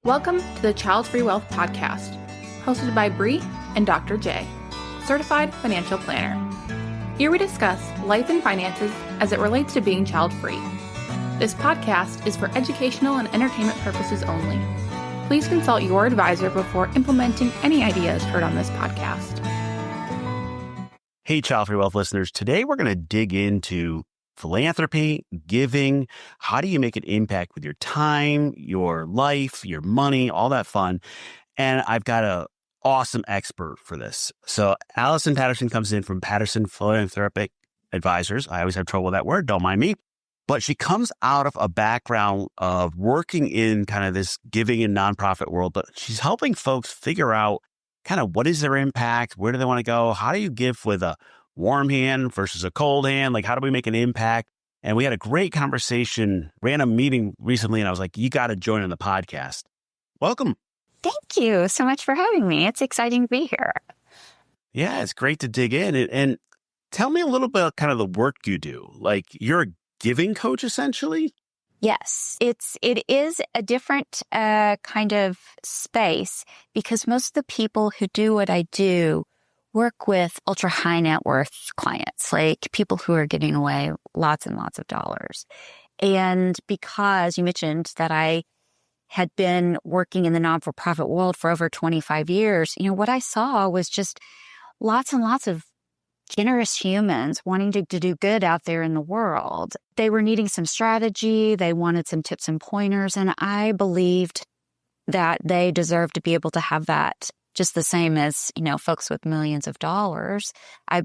Welcome to the Child Free Wealth Podcast, hosted by Bree and Dr. J, Certified Financial Planner. Here we discuss life and finances as it relates to being child-free. This podcast is for educational and entertainment purposes only. Please consult your advisor before implementing any ideas heard on this podcast. Hey, Child Free Wealth listeners. Today, we're going to dig into philanthropy, giving. How do you make an impact with your time, your life, your money, all that fun? And I've got an awesome expert for this. So Alison Patterson comes in from Patterson Philanthropic Advisors. I always have trouble with that word. Don't mind me. But she comes out of a background of working in kind of this giving and nonprofit world, but she's helping folks figure out kind of what is their impact? Where do they want to go? How do you give with a warm hand versus a cold hand? Like, how do we make an impact? And we had a great conversation, random meeting recently, and I was like, you got to join on the podcast. Welcome. Thank you so much for having me. It's exciting to be here. Yeah, it's great to dig in. And tell me a little bit about kind of the work you do. Like, you're a giving coach, essentially? Yes, it is a different kind of space because most of the people who do what I do work with ultra high net worth clients, like people who are giving away lots and lots of dollars. And because you mentioned that I had been working in the non-for-profit world for over 25 years, what I saw was just lots and lots of generous humans wanting to do good out there in the world. They were needing some strategy. They wanted some tips and pointers. And I believed that they deserved to be able to have that just the same as, folks with millions of dollars. I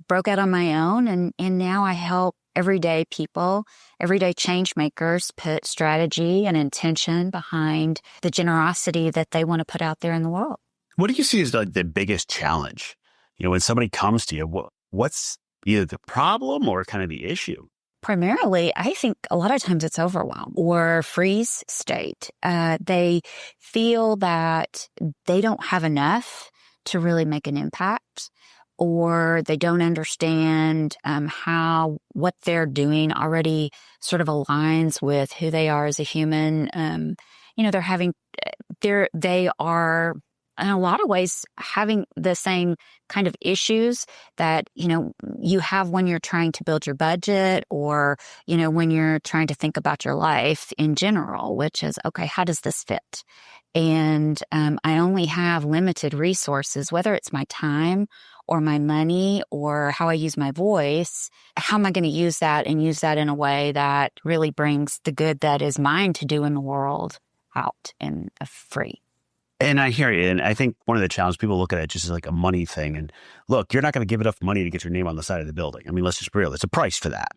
broke out on my own and now I help everyday people, everyday change makers put strategy and intention behind the generosity that they want to put out there in the world. What do you see as the biggest challenge? When somebody comes to you, what's either the problem or kind of the issue? Primarily, I think a lot of times it's overwhelm or freeze state. They feel that they don't have enough to really make an impact, or they don't understand how what they're doing already sort of aligns with who they are as a human. They are in a lot of ways having the same kind of issues that, you have when you're trying to build your budget or, when you're trying to think about your life in general, which is, okay, how does this fit? And I only have limited resources, whether it's my time or my money or how I use my voice. How am I going to use that and use that in a way that really brings the good that is mine to do in the world out and free? And I hear you. And I think one of the challenges, people look at it just as like a money thing. And look, you're not going to give enough money to get your name on the side of the building. I mean, let's just be real. There's a price for that.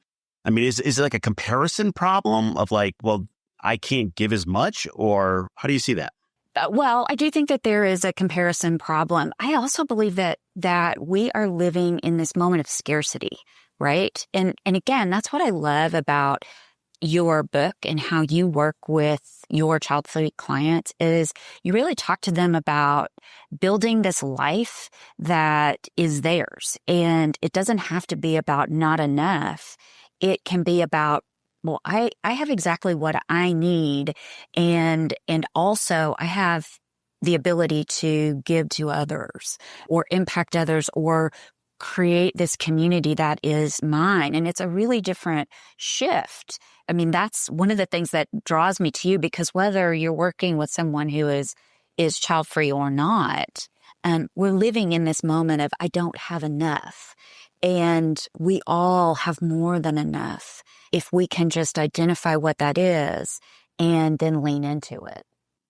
I mean, is it like a comparison problem of like, well, I can't give as much? Or how do you see that? Well, I do think that there is a comparison problem. I also believe that we are living in this moment of scarcity, right? And again, that's what I love about your book and how you work with your child-free clients is you really talk to them about building this life that is theirs. And it doesn't have to be about not enough. It can be about, well, I have exactly what I need. And also I have the ability to give to others or impact others or create this community that is mine. And it's a really different shift. I mean, that's one of the things that draws me to you, because whether you're working with someone who is child-free or not, we're living in this moment of I don't have enough. And we all have more than enough if we can just identify what that is and then lean into it.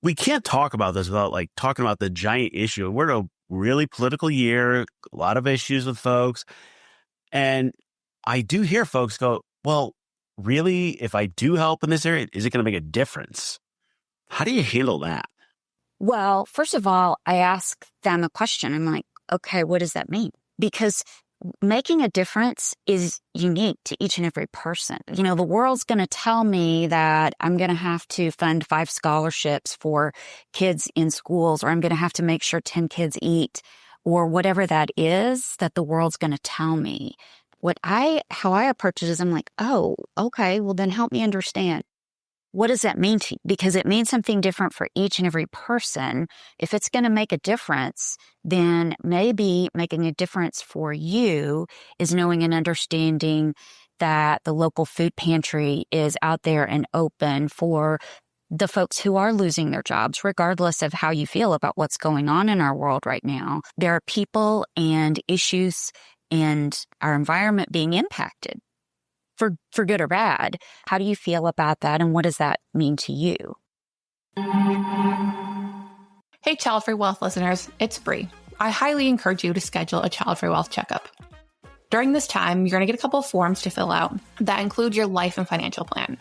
We can't talk about this without like talking about the giant issue. We're in a really political year, a lot of issues with folks. And I do hear folks go, well, really, if I do help in this area, is it going to make a difference? How do you handle that? Well, first of all, I ask them a question. I'm like, okay, what does that mean? Because making a difference is unique to each and every person. The world's going to tell me that I'm going to have to fund 5 scholarships for kids in schools, or I'm going to have to make sure 10 kids eat, or whatever that is that the world's going to tell me. How I approach it is I'm like, oh, okay, well then help me understand. what does that mean to you? Because it means something different for each and every person. If it's going to make a difference, then maybe making a difference for you is knowing and understanding that the local food pantry is out there and open for the folks who are losing their jobs, regardless of how you feel about what's going on in our world right now. There are people and issues and our environment being impacted for good or bad. How do you feel about that? And what does that mean to you? Hey, Child Free Wealth listeners, it's Bree. I highly encourage you to schedule a Child Free Wealth checkup. During this time, you're going to get a couple of forms to fill out that include your life and financial plan.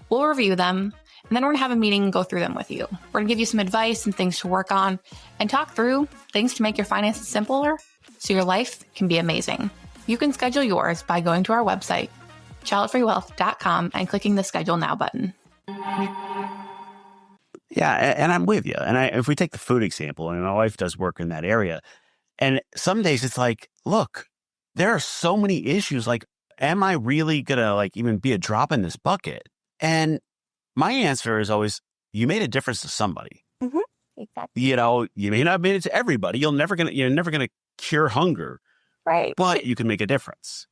We'll review them, and then we're going to have a meeting and go through them with you. We're going to give you some advice and things to work on and talk through things to make your finances simpler so your life can be amazing. You can schedule yours by going to our website, childfreewealth.com, and clicking the Schedule Now button. Yeah, and I'm with you. And if we take the food example, and my wife does work in that area, and some days it's like, look, there are so many issues. Like, am I really going to even be a drop in this bucket? And my answer is always, you made a difference to somebody. Mm-hmm. Exactly. You may not have made it to everybody. You're never gonna cure hunger, right? But you can make a difference.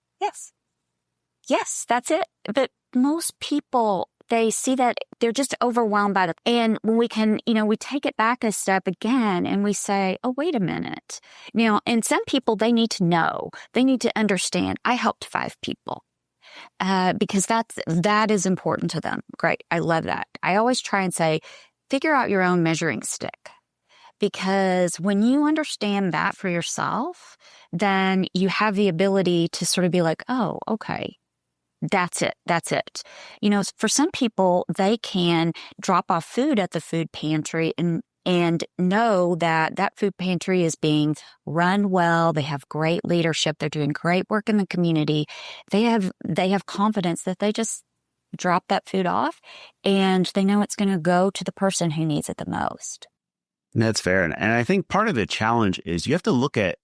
Yes, that's it. But most people, they see that they're just overwhelmed by it. And when we can, we take it back a step again and we say, oh, wait a minute. And some people, they need to know, they need to understand. I helped 5 people. Because that is important to them. Great. I love that. I always try and say, figure out your own measuring stick. Because when you understand that for yourself, then you have the ability to sort of be like, oh, okay, that's it. For some people, they can drop off food at the food pantry and know that that food pantry is being run well. They have great leadership. They're doing great work in the community. They have confidence that they just drop that food off and they know it's going to go to the person who needs it the most. That's fair. And I think part of the challenge is you have to look at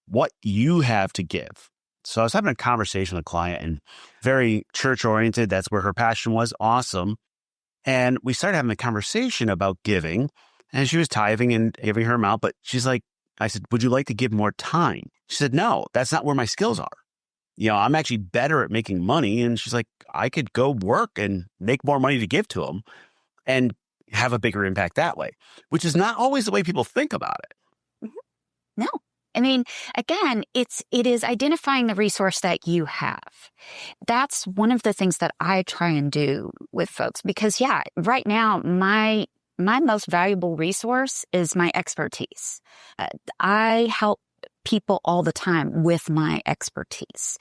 what you have to give. So I was having a conversation with a client and very church oriented. That's where her passion was. Awesome. And we started having a conversation about giving. And she was tithing and giving her amount, but she's like, I said, would you like to give more time? She said, no, that's not where my skills are. I'm actually better at making money. And she's like, I could go work and make more money to give to them and have a bigger impact that way, which is not always the way people think about it. Mm-hmm. No. I mean, again, it is identifying the resource that you have. That's one of the things that I try and do with folks because, right now, my most valuable resource is my expertise. I help people all the time with my expertise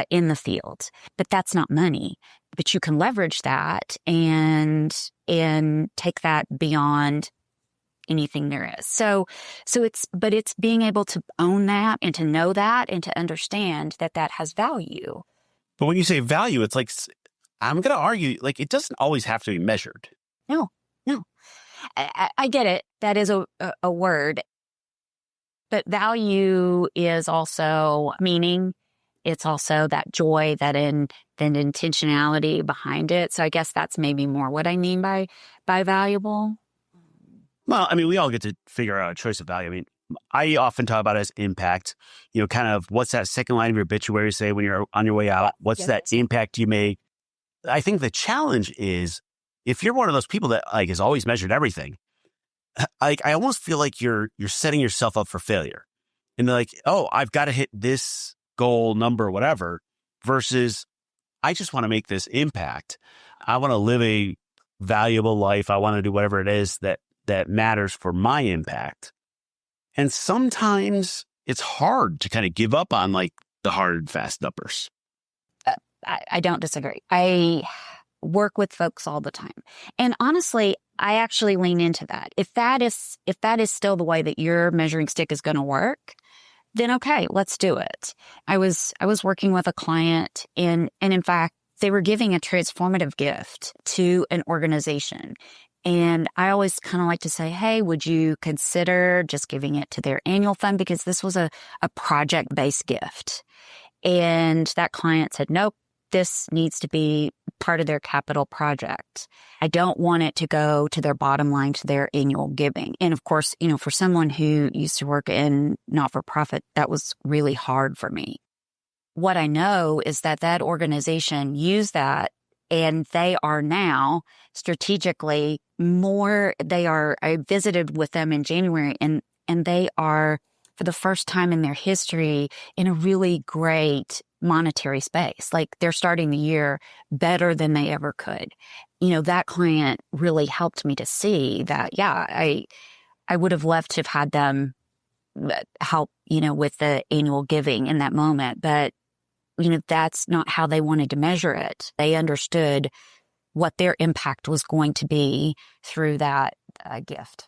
in the field, but that's not money. But you can leverage that and take that beyond anything there is. So it's being able to own that and to know that and to understand that has value. But when you say value, it's like, I'm going to argue, it doesn't always have to be measured. No. I get it. That is a word. But value is also meaning. It's also that joy, that intentionality behind it. So I guess that's maybe more what I mean by valuable. Well, I mean, we all get to figure out a choice of value. I mean, I often talk about it as impact, kind of what's that second line of your obituary say when you're on your way out? What's that impact you make? I think the challenge is if you're one of those people that is always measured everything, I almost feel like you're setting yourself up for failure. And they're like, oh, I've got to hit this goal number, whatever, versus I just want to make this impact. I want to live a valuable life. I want to do whatever it is that matters for my impact. And sometimes it's hard to kind of give up on the hard and fast numbers. I don't disagree. I work with folks all the time. And honestly, I actually lean into that. If that is still the way that your measuring stick is going to work, then okay, let's do it. I was working with a client and in fact, they were giving a transformative gift to an organization. And I always kind of like to say, hey, would you consider just giving it to their annual fund? Because this was a project-based gift. And that client said, nope, this needs to be part of their capital project. I don't want it to go to their bottom line, to their annual giving. And of course, for someone who used to work in not-for-profit, that was really hard for me. What I know is that organization used that, and they are now strategically I visited with them in January, and they are, for the first time in their history, in a really great monetary space. Like, they're starting the year better than they ever could. That client really helped me to see that, I would have loved to have had them help, with the annual giving in that moment. But, that's not how they wanted to measure it. They understood what their impact was going to be through that gift.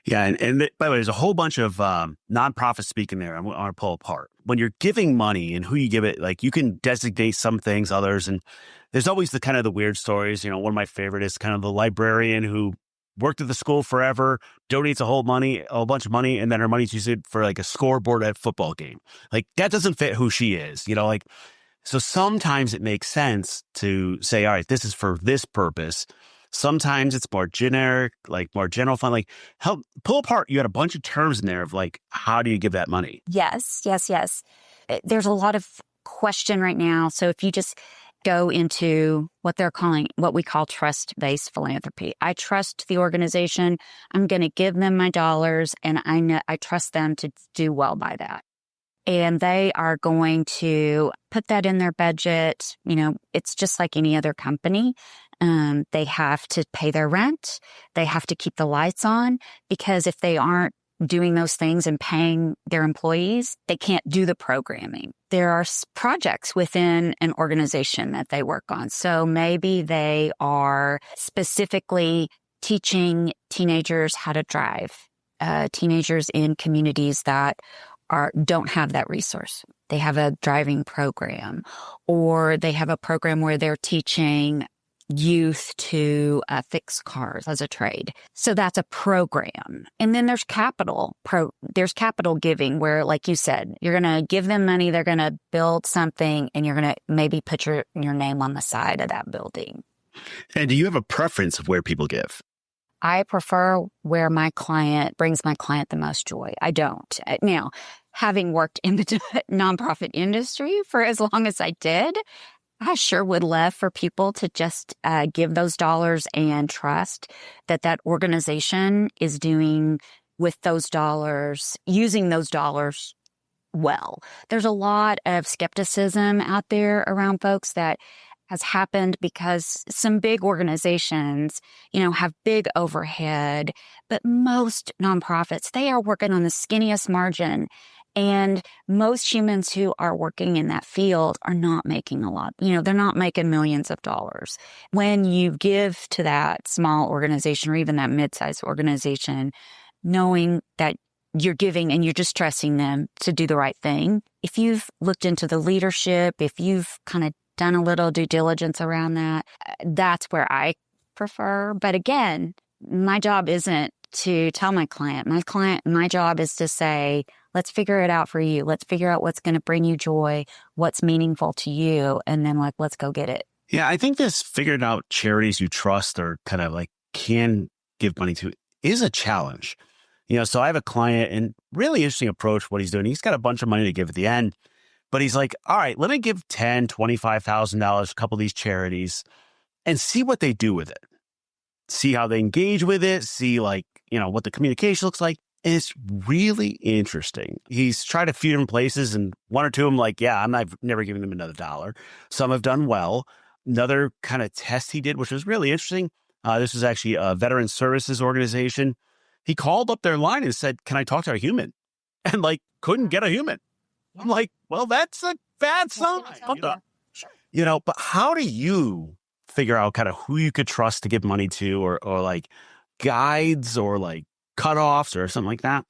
Yeah. And by the way, there's a whole bunch of nonprofit speak in there I want to pull apart. When you're giving money and who you give it, like, you can designate some things, others. And there's always the kind of the weird stories. One of my favorite is kind of the librarian who worked at the school forever, donates a whole bunch of money, and then her money's used for like a scoreboard at a football game. Like, that doesn't fit who she is, so sometimes it makes sense to say, all right, this is for this purpose. Sometimes it's more generic, like more general fund, like help pull apart. You had a bunch of terms in there of like, how do you give that money? Yes. There's a lot of question right now. So if you just go into what we call trust-based philanthropy. I trust the organization. I'm going to give them my dollars, and I trust them to do well by that. And they are going to put that in their budget. It's just like any other company. They have to pay their rent. They have to keep the lights on, because if they aren't doing those things and paying their employees, they can't do the programming. There are projects within an organization that they work on. So maybe they are specifically teaching teenagers how to drive, teenagers in communities that don't have that resource. They have a driving program, or they have a program where they're teaching youth to fix cars as a trade. So that's a program. And then there's capital giving, where, like you said, you're going to give them money, they're going to build something, and you're going to maybe put your name on the side of that building. And do you have a preference of where people give? I prefer where my client brings my client the most joy. I don't. Now, having worked in the nonprofit industry for as long as I did, I sure would love for people to just give those dollars and trust that organization is doing with those dollars, using those dollars well. There's a lot of skepticism out there around folks that has happened because some big organizations, have big overhead, but most nonprofits, they are working on the skinniest margin. And most humans who are working in that field are not making a lot. They're not making millions of dollars. When you give to that small organization, or even that mid-sized organization, knowing that you're giving and you're just trusting them to do the right thing, if you've looked into the leadership, if you've kind of done a little due diligence around that, that's where I prefer. But again, my job isn't to tell my client. My job is to say, let's figure it out for you. Let's figure out what's going to bring you joy, what's meaningful to you, and then let's go get it. Yeah, I think this figuring out charities you trust or kind of like can give money to is a challenge. So I have a client, and really interesting approach what he's doing. He's got a bunch of money to give at the end, but he's like, all right, let me give $10,000, $25,000 a couple of these charities and see what they do with it. See how they engage with it, see what the communication looks like. And it's really interesting. He's tried a few different places, and one or two of them I'm never giving them another dollar. Some have done well. Another kind of test he did, which was really interesting. This was actually a veteran services organization. He called up their line and said, can I talk to a human? And couldn't get a human. I'm like, well, that's a bad sign. Sure. But how do you figure out kind of who you could trust to give money to, or guides, or cutoffs or something like that?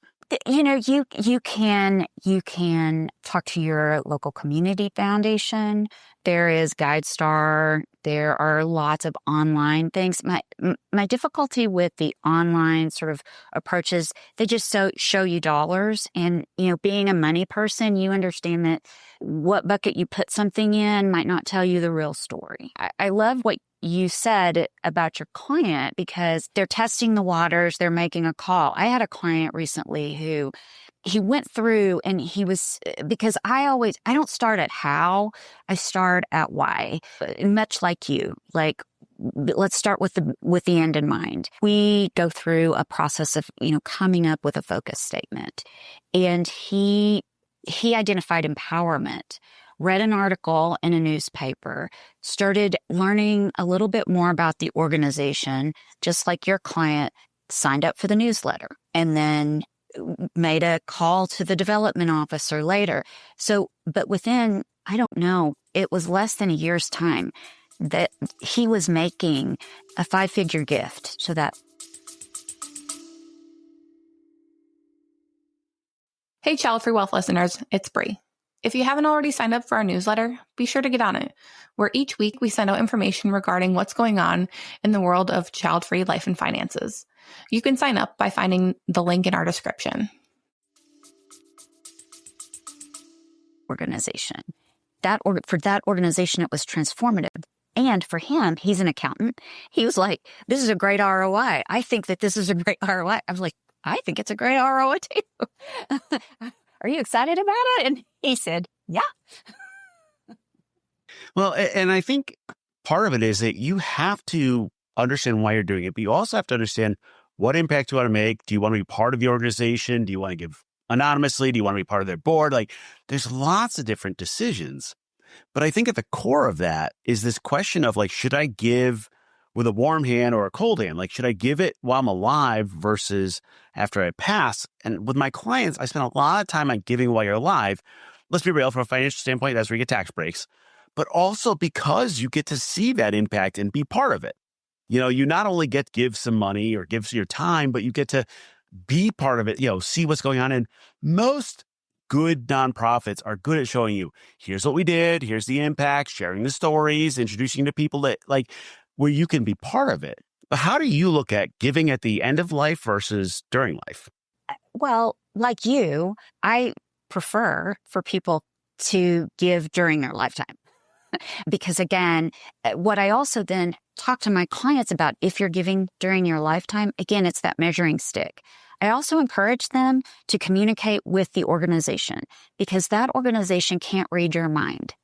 You can talk to your local community foundation. There is GuideStar. There are lots of online things. My difficulty with the online sort of approaches, they just show you dollars. And, being a money person, you understand that what bucket you put something in might not tell you the real story. I love what you said about your client because they're testing the waters. They're making a call. I had a client recently who he went through and because I don't start at how, I start at why, much like you. Like, let's start with the end in mind. We go through a process of, coming up with a focus statement. And he identified empowerment, read an article in a newspaper, started learning a little bit more about the organization, just like your client, signed up for the newsletter, and then made a call to the development officer later. But within, I don't know, it was less than a year's time that he was making a 5-figure gift to that. Hey, Child Free Wealth listeners, it's Bree. If you haven't already signed up for our newsletter, be sure to get on it, where each week we send out information regarding what's going on in the world of child-free life and finances. You can sign up by finding the link in our description. Organization. For that organization, it was transformative. And for him, he's an accountant. He was like, this is a great ROI. I think that this is a great ROI. I was like, I think it's a great ROI too. Are you excited about it? And he said, yeah. Well, and I think part of it is that you have to understand why you're doing it, but you also have to understand what impact you want to make. Do you want to be part of the organization? Do you want to give anonymously? Do you want to be part of their board? Like, there's lots of different decisions. But I think at the core of that is this question of, like, should I give with a warm hand or a cold hand? Like, should I give it while I'm alive versus after I pass? And with my clients, I spend a lot of time on giving while you're alive. Let's be real, from a financial standpoint, that's where you get tax breaks. But also because you get to see that impact and be part of it. You not only get to give some money or give your time, but you get to be part of it, see what's going on. And most good nonprofits are good at showing you, here's what we did, here's the impact, sharing the stories, introducing you to people that, like, where you can be part of it. But how do you look at giving at the end of life versus during life? Well, like you, I prefer for people to give during their lifetime. Because again, what I also then talk to my clients about, if you're giving during your lifetime, again, it's that measuring stick. I also encourage them to communicate with the organization, because that organization can't read your mind.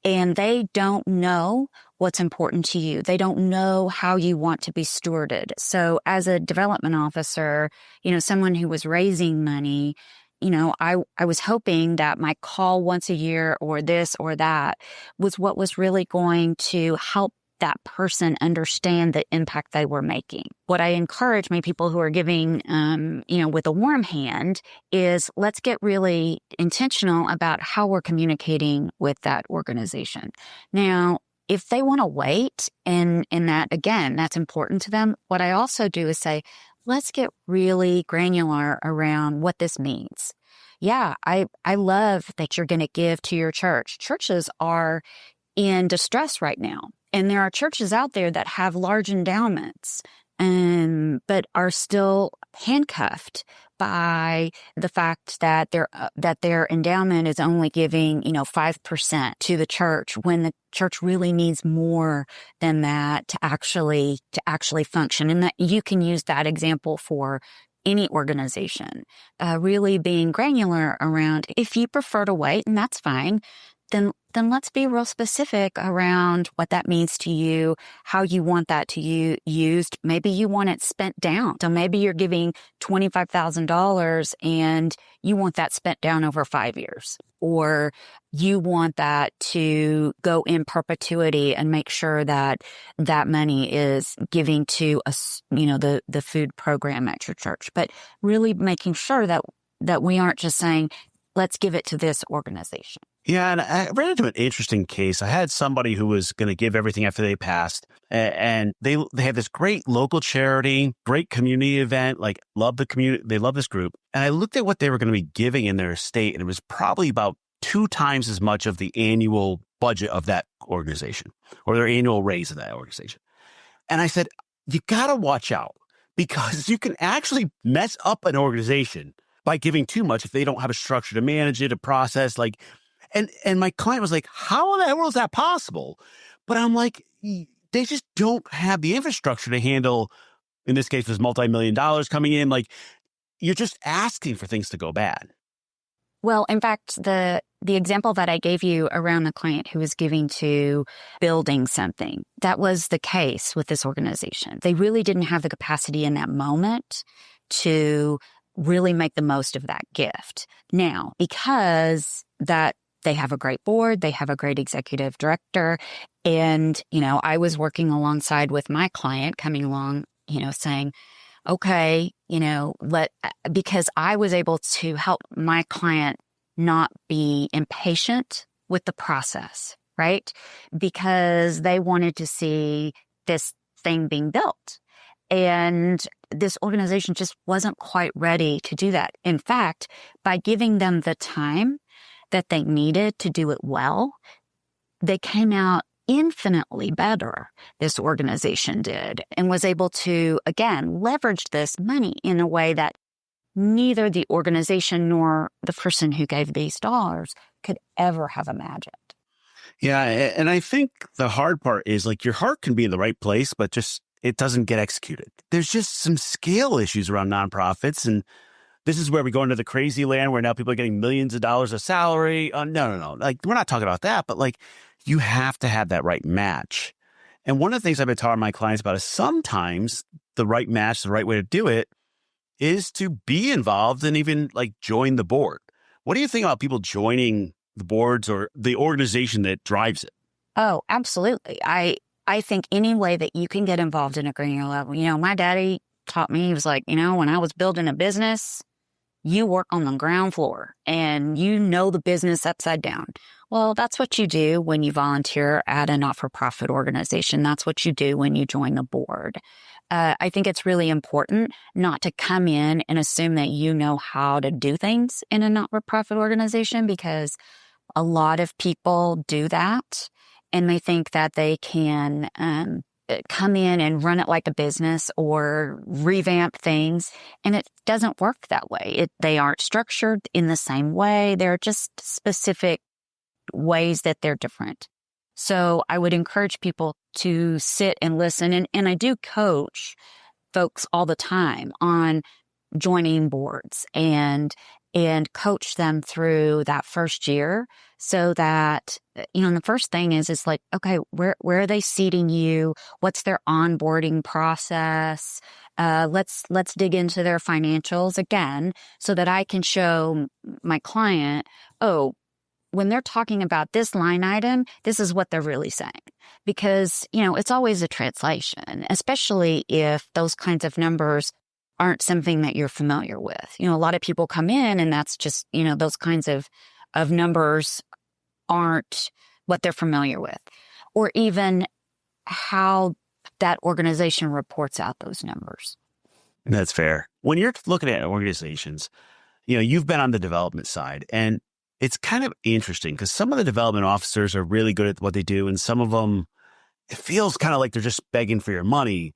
And they don't know what's important to you. They don't know how you want to be stewarded. So as a development officer, someone who was raising money, I was hoping that my call once a year or this or that was what was really going to help that person understand the impact they were making. What I encourage my people who are giving, with a warm hand is, let's get really intentional about how we're communicating with that organization. Now, if they want to wait, and that, again, that's important to them, what I also do is say, let's get really granular around what this means. Yeah, I love that you're going to give to your church. Churches are in distress right now. And there are churches out there that have large endowments, but are still handcuffed by the fact that their endowment is only giving 5% to the church, when the church really needs more than that to actually function. And that you can use that example for any organization. Really being granular around, if you prefer to wait, and that's fine, then let's be real specific around what that means to you, how you want that to used. Maybe you want it spent down. So maybe you're giving $25,000 and you want that spent down over 5 years, or you want that to go in perpetuity and make sure that that money is giving to the food program at your church. But really making sure that we aren't just saying, let's give it to this organization. Yeah, and I ran into an interesting case. I had somebody who was going to give everything after they passed, and they have this great local charity, great community event, like love the community. They love this group. And I looked at what they were going to be giving in their estate, and it was probably about 2 times as much of the annual budget of that organization or their annual raise of that organization. And I said, you got to watch out because you can actually mess up an organization by giving too much if they don't have a structure to manage it, a process. And my client was like, how in the hell is that possible? But I'm like, they just don't have the infrastructure to handle, in this case, this multi-million-dollar coming in. Like, you're just asking for things to go bad. Well, in fact, the example that I gave you around the client who was giving to building something, that was the case with this organization. They really didn't have the capacity in that moment to really make the most of that gift. Now, because that they have a great board, they have a great executive director, and, I was working alongside with my client coming along, saying, okay, because I was able to help my client not be impatient with the process, right? Because they wanted to see this thing being built. And this organization just wasn't quite ready to do that. In fact, by giving them the time that they needed to do it well, they came out infinitely better, this organization did, and was able to, again, leverage this money in a way that neither the organization nor the person who gave these dollars could ever have imagined. Yeah. And I think the hard part is like your heart can be in the right place, but just it doesn't get executed. There's just some scale issues around nonprofits. And this is where we go into the crazy land where now people are getting millions of dollars of salary. No. Like, we're not talking about that, but like, you have to have that right match. And one of the things I've been talking to my clients about is sometimes the right match, the right way to do it is to be involved and even like join the board. What do you think about people joining the boards or the organization that drives it? Oh, absolutely. I think any way that you can get involved in a granular level. My daddy taught me, he was like, when I was building a business, you work on the ground floor and you know the business upside down. Well, that's what you do when you volunteer at a not-for-profit organization. That's what you do when you join the board. I think it's really important not to come in and assume that you know how to do things in a not-for-profit organization, because a lot of people do that and they think that they can come in and run it like a business or revamp things. And it doesn't work that way. They aren't structured in the same way. They're just specific ways that they're different. So I would encourage people to sit and listen. And I do coach folks all the time on joining boards and coach them through that first year so that, the first thing is like, okay, where are they seating you? What's their onboarding process? Let's dig into their financials again so that I can show my client, when they're talking about this line item, this is what they're really saying. Because, it's always a translation, especially if those kinds of numbers aren't something that you're familiar with. A lot of people come in and that's just, those kinds of numbers aren't what they're familiar with, or even how that organization reports out those numbers. That's fair. When you're looking at organizations, you've been on the development side, and it's kind of interesting because some of the development officers are really good at what they do, and some of them, it feels kind of like they're just begging for your money.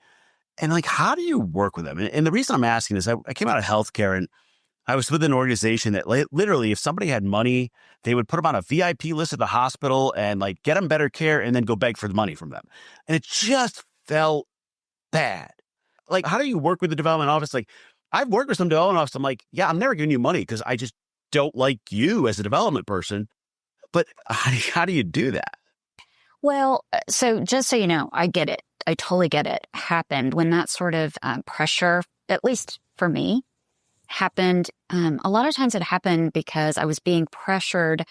And like, how do you work with them? And the reason I'm asking is I came out of healthcare, and I was with an organization that literally, if somebody had money, they would put them on a VIP list at the hospital and like get them better care and then go beg for the money from them. And it just felt bad. Like, how do you work with the development office? Like, I've worked with some development office. I'm like, yeah, I'm never giving you money because I just don't like you as a development person. But how do you do that? Well, so just so you know, I get it. I totally get it. Happened when that sort of pressure, at least for me, happened. A lot of times it happened because I was being pressured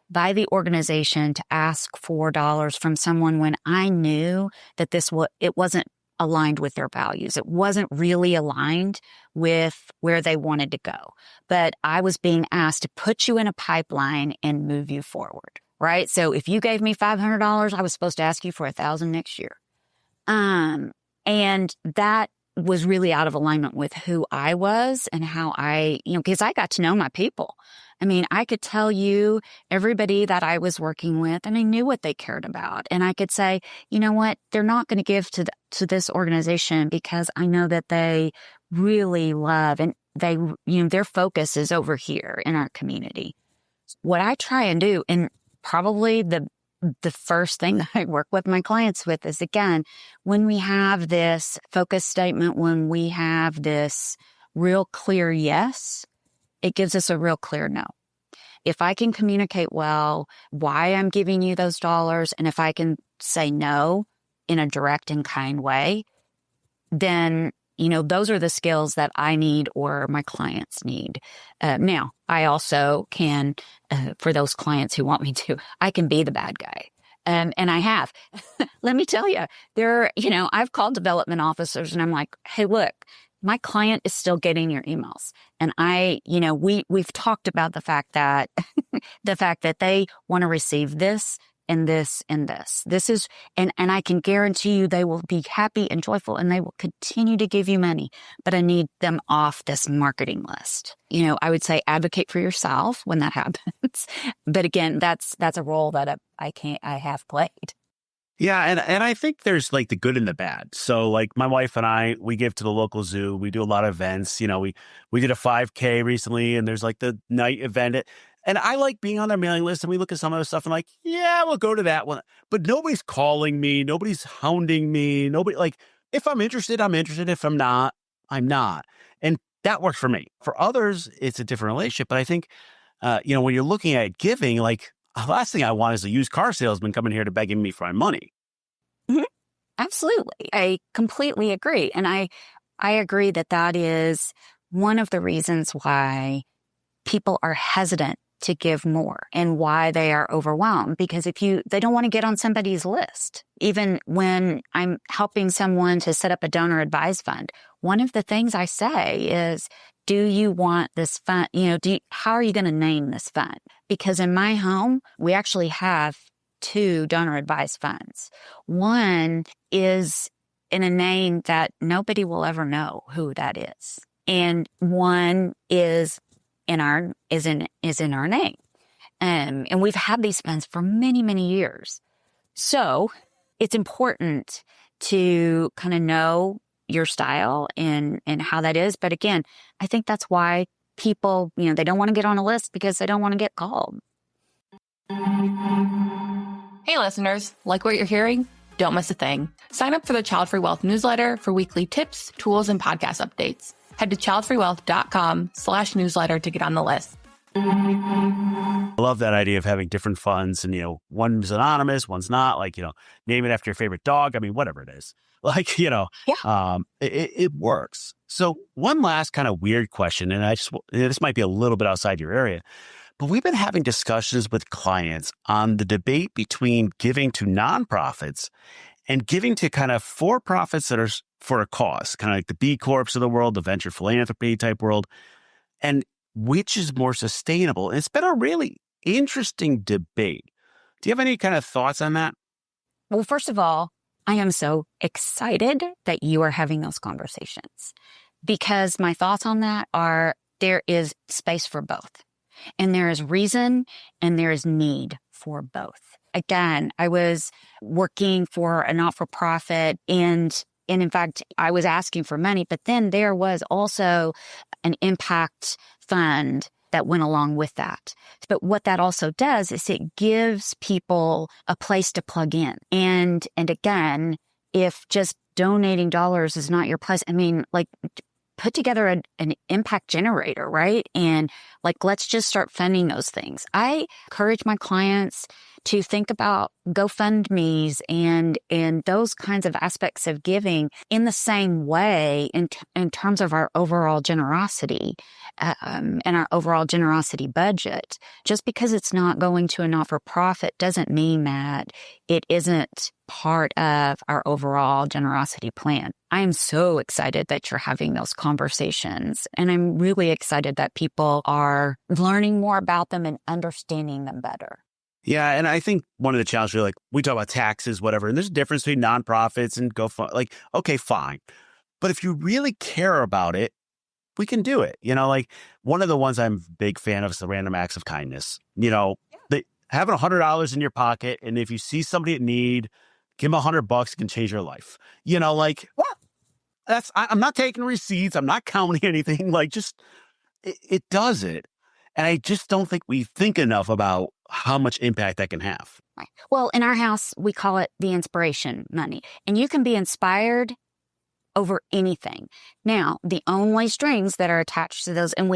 by the organization to ask for dollars from someone when I knew that it wasn't aligned with their values. It wasn't really aligned with where they wanted to go. But I was being asked to put you in a pipeline and move you forward, right? So if you gave me $500, I was supposed to ask you for $1,000 next year. And that was really out of alignment with who I was and how because I got to know my people. I mean, I could tell you everybody that I was working with, and I knew what they cared about. And I could say, you know what, they're not going to give to this organization because I know that they really love and they, their focus is over here in our community. What I try and do, and probably the first thing that I work with my clients with is, again, when we have this focus statement, when we have this real clear yes, it gives us a real clear no. If I can communicate well why I'm giving you those dollars, and if I can say no in a direct and kind way, then those are the skills that I need or my clients need. Now, I also can, for those clients who want me to, I can be the bad guy. And I have. Let me tell you, I've called development officers and I'm like, hey, look, my client is still getting your emails. And we've talked about the fact that they want to receive this and this and this. This is, and I can guarantee you they will be happy and joyful and they will continue to give you money, but I need them off this marketing list. I would say advocate for yourself when that happens. But again, that's a role that I have played. Yeah. And I think there's like the good and the bad. So like my wife and I, we give to the local zoo. We do a lot of events. We did a 5K recently and there's like the night event. And I like being on their mailing list and we look at some of the stuff and like, yeah, we'll go to that one. But nobody's calling me. Nobody's hounding me. Nobody, like, if I'm interested, I'm interested. If I'm not, I'm not. And that works for me. For others, it's a different relationship. But I think, when you're looking at giving, like the last thing I want is a used car salesman coming here to begging me for my money. Mm-hmm. Absolutely. I completely agree. And I agree that is one of the reasons why people are hesitant to give more and why they are overwhelmed, because they don't want to get on somebody's list. Even when I'm helping someone to set up a donor advised fund, one of the things I say is, do you want this fund? How are you going to name this fund? Because in my home, we actually have 2 donor advised funds. One is in a name that nobody will ever know who that is. And one is in our name. And we've had these funds for many, many years. So it's important to kind of know your style and how that is. But again, I think that's why people, they don't want to get on a list because they don't want to get called. Hey listeners, like what you're hearing? Don't miss a thing. Sign up for the Child Free Wealth newsletter for weekly tips, tools, and podcast updates. Head to childfreewealth.com/newsletter to get on the list. I love that idea of having different funds and, one's anonymous, one's not, like, name it after your favorite dog. I mean, whatever it is, like, it works. So one last kind of weird question, and this might be a little bit outside your area, but we've been having discussions with clients on the debate between giving to nonprofits and giving to kind of for-profits that are for a cause, kind of like the B Corps of the world, the venture philanthropy type world, and which is more sustainable. And it's been a really interesting debate. Do you have any kind of thoughts on that? Well, first of all, I am so excited that you are having those conversations, because my thoughts on that are there is space for both. And there is reason and there is need for both. Again, I was working for a not-for-profit and in fact, I was asking for money, but then there was also an impact fund that went along with that. But what that also does is it gives people a place to plug in. And again, if just donating dollars is not your place, I mean, like, put together an impact generator, right? And like, let's just start funding those things. I encourage my clients to think about GoFundMe's and those kinds of aspects of giving in the same way in terms of our overall generosity and our overall generosity budget. Just because it's not going to a not-for-profit doesn't mean that it isn't part of our overall generosity plan. I am so excited that you're having those conversations, and I'm really excited that people are learning more about them and understanding them better. Yeah, and I think one of the challenges, like we talk about taxes, whatever, and there's a difference between nonprofits and GoFund. Like, okay, fine. But if you really care about it, we can do it. Like one of the ones I'm a big fan of is the random acts of kindness. Having $100 in your pocket, and if you see somebody in need, give them $100, it can change your life. I'm not taking receipts. I'm not counting anything. Like, just it does it. And I just don't think we think enough about how much impact that can have. Right. Well, in our house, we call it the inspiration money. And you can be inspired over anything. Now, the only strings that are attached to those, and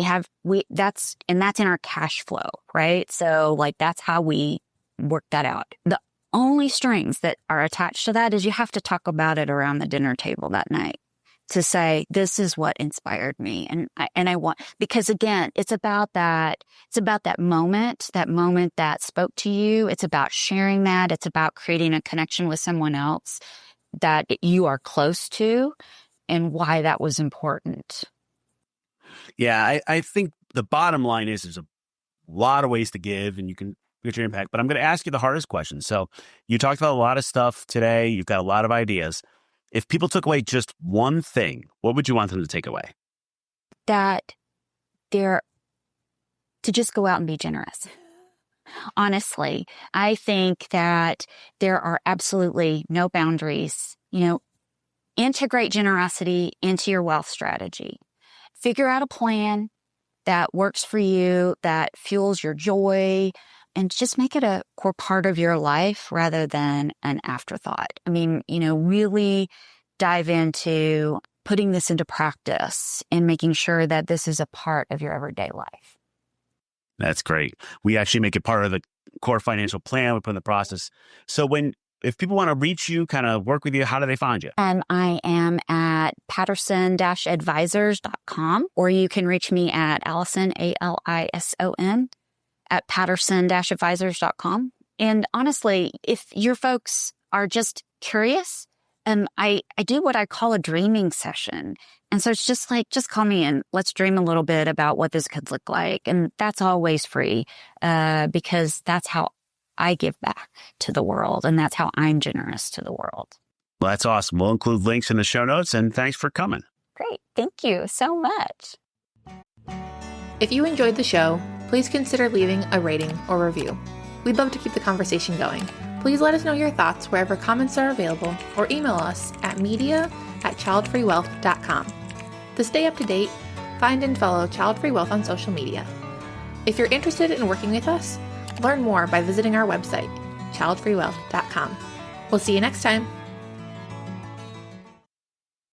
that's in our cash flow, right? So like that's how we work that out. The only strings that are attached to that is you have to talk about it around the dinner table that night to say, this is what inspired me. And I want, because again, it's about that moment that spoke to you. It's about sharing that. It's about creating a connection with someone else that you are close to and why that was important. Yeah, I think the bottom line is there's a lot of ways to give and you can get your impact. But I'm going to ask you the hardest question. So you talked about a lot of stuff today. You've got a lot of ideas. If people took away just one thing, what would you want them to take away? That they're to just go out and be generous. Honestly, I think that there are absolutely no boundaries. Integrate generosity into your wealth strategy. Figure out a plan that works for you, that fuels your joy, and just make it a core part of your life rather than an afterthought. I mean, really dive into putting this into practice and making sure that this is a part of your everyday life. That's great. We actually make it part of the core financial plan. We put in the process. So if people want to reach you, kind of work with you, how do they find you? I am at Patterson-advisors.com, or you can reach me at Allison, Alison, at Patterson-advisors.com. And honestly, if your folks are just curious, I do what I call a dreaming session. And so it's just call me and let's dream a little bit about what this could look like. And that's always free because that's how I give back to the world. And that's how I'm generous to the world. Well, that's awesome. We'll include links in the show notes. And thanks for coming. Great. Thank you so much. If you enjoyed the show, please consider leaving a rating or review. We'd love to keep the conversation going. Please let us know your thoughts wherever comments are available or email us at media@childfreewealth.com. To stay up to date, find and follow Child Free Wealth on social media. If you're interested in working with us, learn more by visiting our website, childfreewealth.com. We'll see you next time.